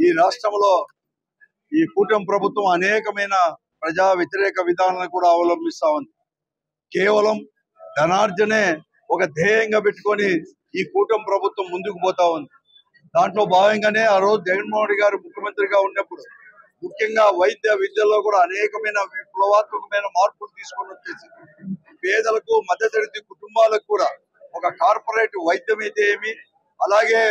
ఈ రాష్ట్రంలో ఈ కూటమి ప్రభుత్వం అనేకమైన ప్రజా వ్యతిరేక విధానాలను కూడా అవలంబిస్తా ఉంది. కేవలం ధనార్జనే ఒక ధ్యేయంగా పెట్టుకొని ఈ కూటమి ప్రభుత్వం ముందుకు పోతా ఉంది. దాంట్లో భాగంగానే ఆ రోజు జగన్మోహన్ రెడ్డి గారు ముఖ్యమంత్రిగా ఉన్నప్పుడు ముఖ్యంగా వైద్య విద్యలో కూడా అనేకమైన విప్లవాత్మకమైన మార్పులు తీసుకొని వచ్చేసి పేదలకు మధ్యతరగతి కుటుంబాలకు కూడా ఒక కార్పొరేట్ వైద్యం అయితే ఏమి, అలాగే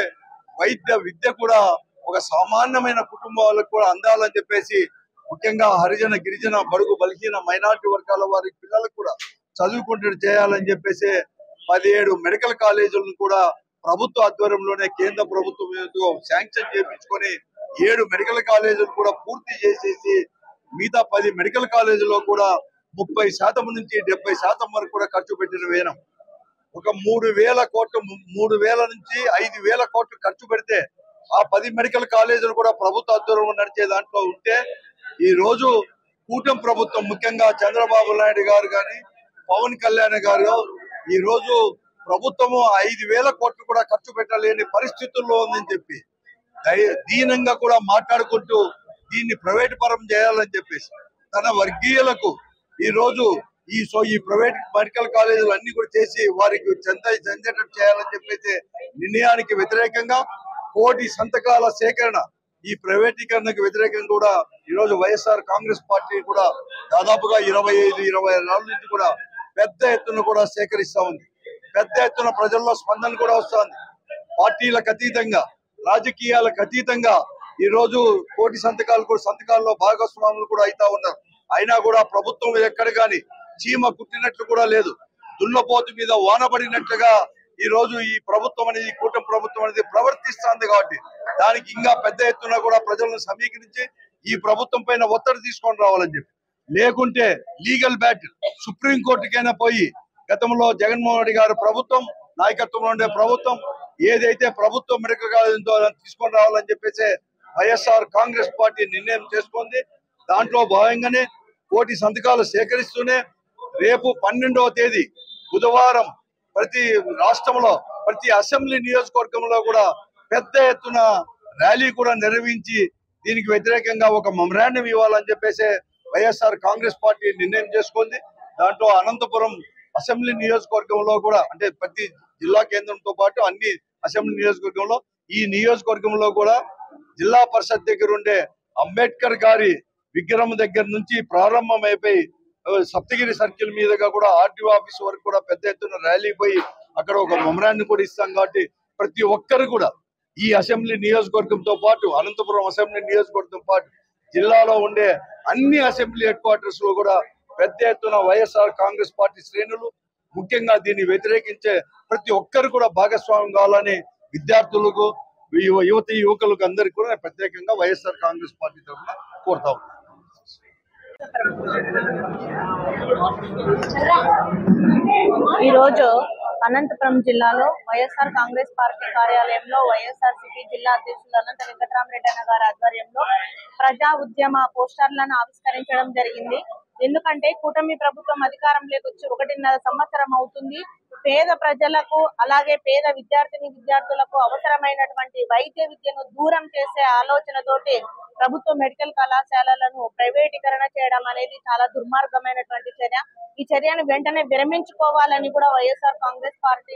వైద్య విద్య కూడా ఒక సామాన్యమైన కుటుంబాలకు కూడా అందాలని చెప్పేసి ముఖ్యంగా హరిజన గిరిజన బడుగు బలహీన మైనారిటీ వర్గాల వారి పిల్లలకు కూడా చదువుకుంటూ చేయాలని చెప్పేసి 17 మెడికల్ కాలేజీలను కూడా ప్రభుత్వ ఆధ్వర్యంలోనే కేంద్ర ప్రభుత్వం శాంక్షన్ చేయించుకొని 7 మెడికల్ కాలేజీలు కూడా పూర్తి చేసేసి మిగతా 10 మెడికల్ కాలేజీలో కూడా 30% నుంచి 70% వరకు కూడా ఖర్చు పెట్టిన వేనం. ఒక 3,000 కోట్లు 3,000 నుంచి 5,000 కోట్లు ఖర్చు పెడితే ఆ 10 మెడికల్ కాలేజీలు కూడా ప్రభుత్వ ఆధ్వర్యంలో నడిచే దాంట్లో ఉంటే ఈ రోజు కూటమి ప్రభుత్వం ముఖ్యంగా చంద్రబాబు నాయుడు గారు కానీ పవన్ కళ్యాణ్ గారు ఈ రోజు ప్రభుత్వము 5,000 కోట్లు కూడా ఖర్చు పెట్టలేని పరిస్థితుల్లో ఉందని చెప్పి దీనంగా కూడా మాట్లాడుకుంటూ దీన్ని ప్రైవేట్ పరం చేయాలని చెప్పేసి తన వర్గీయులకు ఈ రోజు ఈ ప్రైవేట్ మెడికల్ కాలేజీలు అన్ని కూడా చేసి వారికి చెందేటట్టు చేయాలని చెప్పేసి నిర్ణయానికి వ్యతిరేకంగా 1 కోటి సంతకాల సేకరణ ఈ ప్రైవేటీకరణకు వ్యతిరేకంగా కూడా ఈ రోజు వైఎస్ఆర్ కాంగ్రెస్ పార్టీ కూడా దాదాపుగా 25-26 నుంచి కూడా పెద్ద ఎత్తున కూడా సేకరిస్తా ఉంది. పెద్ద ఎత్తున ప్రజల్లో స్పందన కూడా వస్తుంది. పార్టీలకు అతీతంగా రాజకీయాలకు అతీతంగా ఈ రోజు 1 కోటి సంతకాల్లో భాగస్వాములు కూడా అవుతా ఉన్నారు. అయినా కూడా ప్రభుత్వం ఎక్కడ కానీ చీమ కుట్టినట్లు కూడా లేదు. దున్నపోతు మీద వానబడినట్లుగా ఈ రోజు ఈ ప్రభుత్వం అనేది కూటమి ప్రభుత్వం అనేది ప్రవర్తిస్తుంది. కాబట్టి దానికి ఇంకా పెద్ద ఎత్తున కూడా ప్రజలను సమీకరించి ఈ ప్రభుత్వం పైన ఒత్తిడి తీసుకొని రావాలని చెప్పి, లేకుంటే లీగల్ బ్యాటిల్ సుప్రీంకోర్టుకైనా పోయి గతంలో జగన్మోహన్ రెడ్డి గారు ప్రభుత్వం నాయకత్వంలో ఉండే ప్రభుత్వం ఏదైతే ప్రభుత్వం మెడికల్ కాలేజ్ తీసుకొని రావాలని చెప్పేసి వైఎస్ఆర్ కాంగ్రెస్ పార్టీ నిర్ణయం చేసుకుంది. దాంట్లో భాగంగానే 1 కోటి సంతకాలు సేకరిస్తూనే రేపు 12వ తేదీ బుధవారం ప్రతి రాష్ట్రంలో ప్రతి అసెంబ్లీ నియోజకవర్గంలో కూడా పెద్ద ఎత్తున ర్యాలీ కూడా నిర్వహించి దీనికి వ్యతిరేకంగా ఒక మెమరాండం ఇవ్వాలని చెప్పేసి వైఎస్ఆర్ కాంగ్రెస్ పార్టీ నిర్ణయం చేసుకుంది. దాంట్లో అనంతపురం అసెంబ్లీ నియోజకవర్గంలో కూడా అంటే ప్రతి జిల్లా కేంద్రంతో పాటు అన్ని అసెంబ్లీ నియోజకవర్గంలో ఈ నియోజకవర్గంలో కూడా జిల్లా పరిషత్ దగ్గర ఉండే అంబేద్కర్ గారి విగ్రహం దగ్గర నుంచి ప్రారంభమైపోయి సప్తగిరి సర్కిల్ మీదుగా కూడా ఆర్టీఓ ఆఫీస్ వరకు కూడా పెద్ద ఎత్తున ర్యాలీ పోయి అక్కడ ఒక మెమరాండం కూడా ఇస్తాం. కాబట్టి ప్రతి ఒక్కరు కూడా ఈ అసెంబ్లీ నియోజకవర్గంతో పాటు అనంతపురం అసెంబ్లీ నియోజకవర్గంతో పాటు జిల్లాలో ఉండే అన్ని అసెంబ్లీ హెడ్ క్వార్టర్స్ లో కూడా పెద్ద ఎత్తున వైఎస్ఆర్ కాంగ్రెస్ పార్టీ శ్రేణులు ముఖ్యంగా దీన్ని వ్యతిరేకించే ప్రతి ఒక్కరు కూడా భాగస్వామ్యం కావాలని విద్యార్థులకు యువకులకు అందరికీ కూడా ప్రత్యేకంగా వైఎస్ఆర్ కాంగ్రెస్ పార్టీ తరఫున కోరుతా ఉన్నాను. ఈరోజు అనంతపురం జిల్లాలో వైఎస్ఆర్ కాంగ్రెస్ పార్టీ కార్యాలయంలో వైఎస్ఆర్సీపీ జిల్లా అధ్యక్షులు అనంత వెంకటరామరెడ్డి అన్న గారి ఆధ్వర్యంలో ప్రజా ఉద్యమ పోస్టర్లను ఆవిష్కరించడం జరిగింది. ఎందుకంటే కూటమి ప్రభుత్వం అధికారంలోకి వచ్చి 1.5 సంవత్సరం అవుతుంది. పేద ప్రజలకు అలాగే పేద విద్యార్థులకు అవసరమైనటువంటి వైద్య విద్యను దూరం చేసే ఆలోచనతోటి ప్రభుత్వ మెడికల్ కళాశాలలను ప్రైవేటీకరణ చేయడం అనేది చాలా దుర్మార్గమైనటువంటి చర్య. ఈ చర్యను వెంటనే విరమించుకోవాలని కూడా వైఎస్ఆర్ కాంగ్రెస్ పార్టీ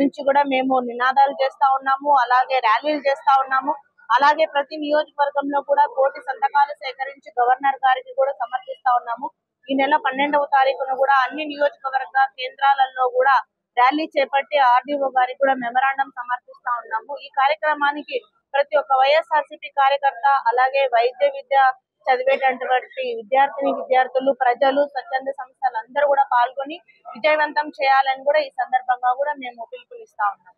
నుంచి కూడా మేము నినాదాలు చేస్తా ఉన్నాము, అలాగే ర్యాలీలు చేస్తా ఉన్నాము. అలాగే ప్రతి నియోజకవర్గంలో కూడా 1 కోటి సంతకాలు సేకరించి గవర్నర్ గారికి కూడా సమర్పిస్తా ఉన్నాము. ఈ నెల 12వ తారీఖున కూడా అన్ని నియోజకవర్గ కేంద్రాలలో కూడా ర్యాలీ చేపట్టి ఆర్డీఓ గారికి కూడా మెమరాండం సమర్పిస్తా ఉన్నాము. ఈ కార్యక్రమానికి ప్రతి ఒక్క వైఎస్ఆర్సీపీ కార్యకర్త అలాగే వైద్య విద్య చదివేటటువంటి విద్యార్థులు ప్రజలు స్వచ్ఛంద సంస్థలు అందరూ కూడా పాల్గొని విజయవంతం చేయాలని కూడా ఈ సందర్భంగా కూడా మేము పిలుపునిస్తా ఉన్నాం.